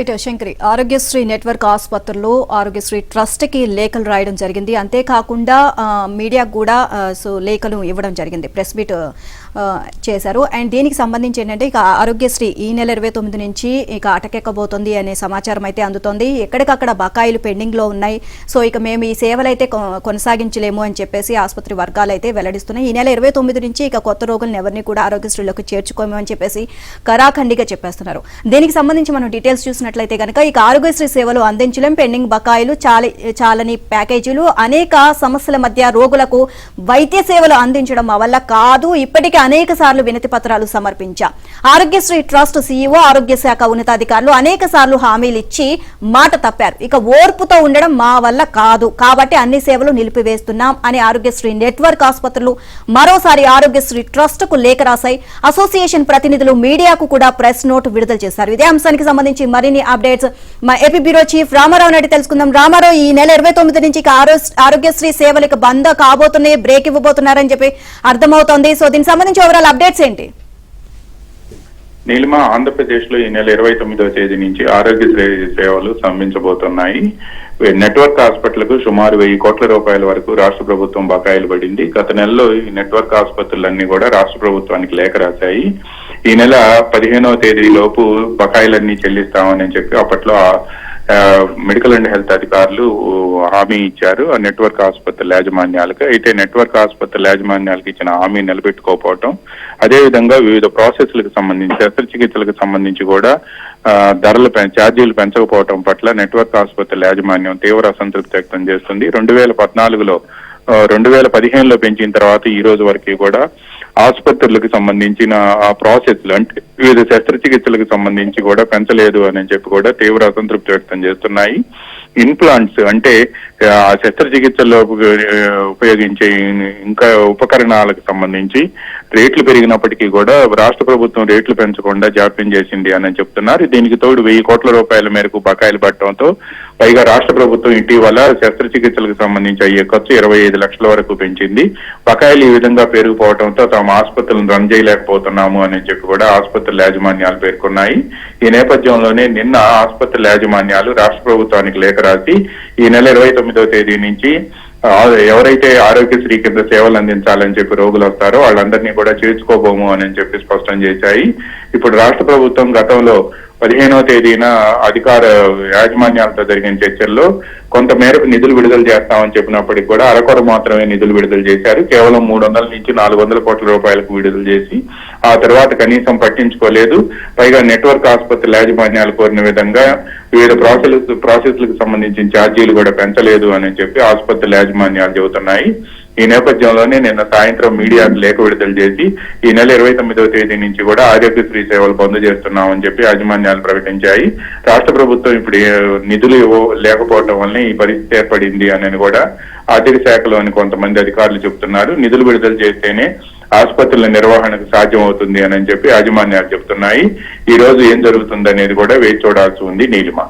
Right Shankari, Aarogyasri network ఆసుపత్రుల్లో Aarogyasri trust కి లేఖలు రాయడం జరిగింది. అంతేకాకుండా మీడియాకు కూడా లేఖలు ఇవ్వడం జరిగింది, ప్రెస్ మీట్ చేశారు. అండ్ దీనికి సంబంధించి ఏంటంటే ఇక ఆరోగ్యశ్రీ ఈ నెల 29 నుంచి ఇక అటకెక్కబోతుంది అనే సమాచారం అయితే అందుతోంది. ఎక్కడికక్కడ బకాయిలు పెండింగ్ లో ఉన్నాయి. సో ఇక మేము ఈ సేవలు అయితే కొనసాగించలేము అని చెప్పేసి ఆసుపత్రి వర్గాలు అయితే వెల్లడిస్తున్నాయి. ఈ నెల 29 నుంచి ఇక కొత్త రోగులను ఎవరిని కూడా ఆరోగ్యశ్రీలోకి చేర్చుకోము అని చెప్పేసి కరాఖండిగా చెప్పేస్తున్నారు. దీనికి సంబంధించి మనం డీటెయిల్స్ చూసినట్లయితే కనుక ఇక ఆరోగ్యశ్రీ సేవలు అందించలేం, పెండింగ్ బకాయిలు, చాలని ప్యాకేజీలు, అనేక సమస్యల మధ్య రోగులకు వైద్య సేవలు అందించడం మా వల్ల కాదు, ఇప్పటికే అనేక సార్లు వినతి పత్రాలు సమర్పించా. ఆరోగ్యశ్రీ ట్రస్ట్ సీఈఓ, ఆరోగ్య శాఖ ఉన్నతాధికారులు అనేక సార్లు హామీలు ఇచ్చి మాట తప్పారు. ఇక ఓర్పుతో ఉండడం మా వల్ల కాదు, కాబట్టి అన్ని సేవలు నిలిపివేస్తున్నాం అని ఆరోగ్యశ్రీ నెట్వర్క్ ఆసుపత్రులు మరోసారి ఆరోగ్యశ్రీ ట్రస్ట్ కు లేఖ రాశాయి. అసోసియేషన్ ప్రతినిధులు మీడియాకు కూడా ప్రెస్ నోట్ విడుదల చేశారు. ఇదే అంశానికి సంబంధించి మరిన్ని అప్డేట్స్ మా AP bureau chief Ramarao Naidu తెలుసుకుందాం. రామారావు, ఈ నెల 29 నుంచి ఆరోగ్యశ్రీ సేవలకు బంద్ కాబోతున్నాయి, బ్రేక్ ఇవ్వబోతున్నారని చెప్పి అర్థమవుతోంది. సో దీనికి సంబంధించి ఓవరాల్ అప్డేట్స్ ఏంటి? నీలిమ, ఆంధ్రప్రదేశ్ లో ఈ నెల 29వ తేదీ నుంచి ఆరోగ్యశ్రీ సేవలు స్తంభించబోతున్నాయి. నెట్వర్క్ హాస్పిటల్కు సుమారు 1000 కోట్ల రూపాయల వరకు రాష్ట్ర ప్రభుత్వం బకాయిలు పడింది. గత నెలలో ఈ నెట్వర్క్ ఆసుపత్రులన్నీ కూడా రాష్ట్ర ప్రభుత్వానికి లేఖ రాశాయి. ఈ నెల 15వ తేదీ లోపు బకాయిలన్నీ చెల్లిస్తామని చెప్పి అప్పట్లో మెడికల్ అండ్ హెల్త్ అధికారులు హామీ ఇచ్చారు ఆ నెట్వర్క్ ఆసుపత్రుల యాజమాన్యాలకు. అయితే నెట్వర్క్ ఆసుపత్రుల యాజమాన్యాలకు ఇచ్చిన హామీ నిలబెట్టుకోకపోవటం, అదేవిధంగా వివిధ ప్రాసెస్లకు సంబంధించి శస్త్రచికిత్సలకు సంబంధించి కూడా ఛార్జీలు పెంచకపోవటం పట్ల నెట్వర్క్ ఆసుపత్రుల యాజమాన్యం తీవ్ర అసంతృప్తి వ్యక్తం చేస్తుంది. 2014లో 2015లో పెంచిన తర్వాత ఈ రోజు వరకు కూడా ఆసుపత్రులకు సంబంధించిన ఆ ప్రాసెస్లు అంటే వివిధ శస్త్రచికిత్సలకు సంబంధించి కూడా పెంచలేదు అని చెప్పి కూడా తీవ్ర అసంతృప్తి వ్యక్తం చేస్తున్నాయి. ఇంప్లాంట్స్ అంటే ఆ శస్త్రచికిత్సల్లో ఉపయోగించే ఇంకా ఉపకరణాలకు సంబంధించి రేట్లు పెరిగినప్పటికీ కూడా రాష్ట్ర ప్రభుత్వం రేట్లు పెంచకుండా జాప్యం చేసింది అని చెప్తున్నారు. దీనికి తోడు 1000 కోట్ల రూపాయల మేరకు బకాయిలు పట్టడంతో పైగా రాష్ట్ర ప్రభుత్వం ఇటీవల శస్త్రచికిత్సలకు సంబంధించి అయ్యే ఖర్చు 25 లక్షల వరకు పెంచింది. బకాయిలు ఈ విధంగా పెరిగిపోవడంతో తాము ఆసుపత్రులను రన్ చేయలేకపోతున్నాము అని చెప్పి కూడా ఆసుపత్రుల యాజమాన్యాలు పేర్కొన్నాయి. ఈ నేపథ్యంలోనే నిన్న ఆసుపత్రుల యాజమాన్యాలు రాష్ట్ర ప్రభుత్వానికి లేఖ రాసి ఈ నెల 29వ తేదీ నుంచి ఎవరైతే ఆరోగ్యశ్రీ కింద సేవలు అందించాలని చెప్పి రోగులు వస్తారో వాళ్ళందరినీ కూడా చేర్చుకోబోము అని చెప్పి స్పష్టం చేశాయి. ఇప్పుడు రాష్ట్ర ప్రభుత్వం గతంలో 15వ తేదీన అధికార యాజమాన్యాలతో జరిగిన చర్చల్లో కొంత మేరకు నిధులు విడుదల చేస్తామని చెప్పినప్పటికీ కూడా అరకొర మాత్రమే నిధులు విడుదల చేశారు. కేవలం 300 నుంచి 400 కోట్ల రూపాయలకు విడుదల చేసి ఆ తర్వాత కనీసం పట్టించుకోలేదు. పైగా నెట్వర్క్ ఆసుపత్రుల యాజమాన్యాలు కోరిన విధంగా వివిధ ప్రాసెస్లకు సంబంధించిన ఛార్జీలు కూడా పెంచలేదు అని చెప్పి ఆసుపత్రుల యాజమాన్యాలు చెబుతున్నాయి. ఈ నేపథ్యంలోనే నిన్న సాయంత్రం మీడియాకు లేఖ విడుదల చేసి ఈ నెల 29వ తేదీ నుంచి కూడా ఆరోగ్యశ్రీ సేవలు బంద్ చేస్తున్నామని చెప్పి యాజమాన్యాలు ప్రకటించాయి. రాష్ట్ర ప్రభుత్వం ఇప్పుడు నిధులు లేకపోవడం వల్ల ఈ పరిస్థితి ఏర్పడింది అని కూడా ఆర్థిక శాఖలోని కొంతమంది అధికారులు చెబుతున్నారు. నిధులు విడుదల చేస్తేనే ఆసుపత్రుల నిర్వహణకు సాధ్యం అవుతుంది అని చెప్పి యాజమాన్యాలు చెబుతున్నాయి. ఈ రోజు ఏం జరుగుతుంది అనేది కూడా వేచి చూడాల్సి ఉంది నీలిమ.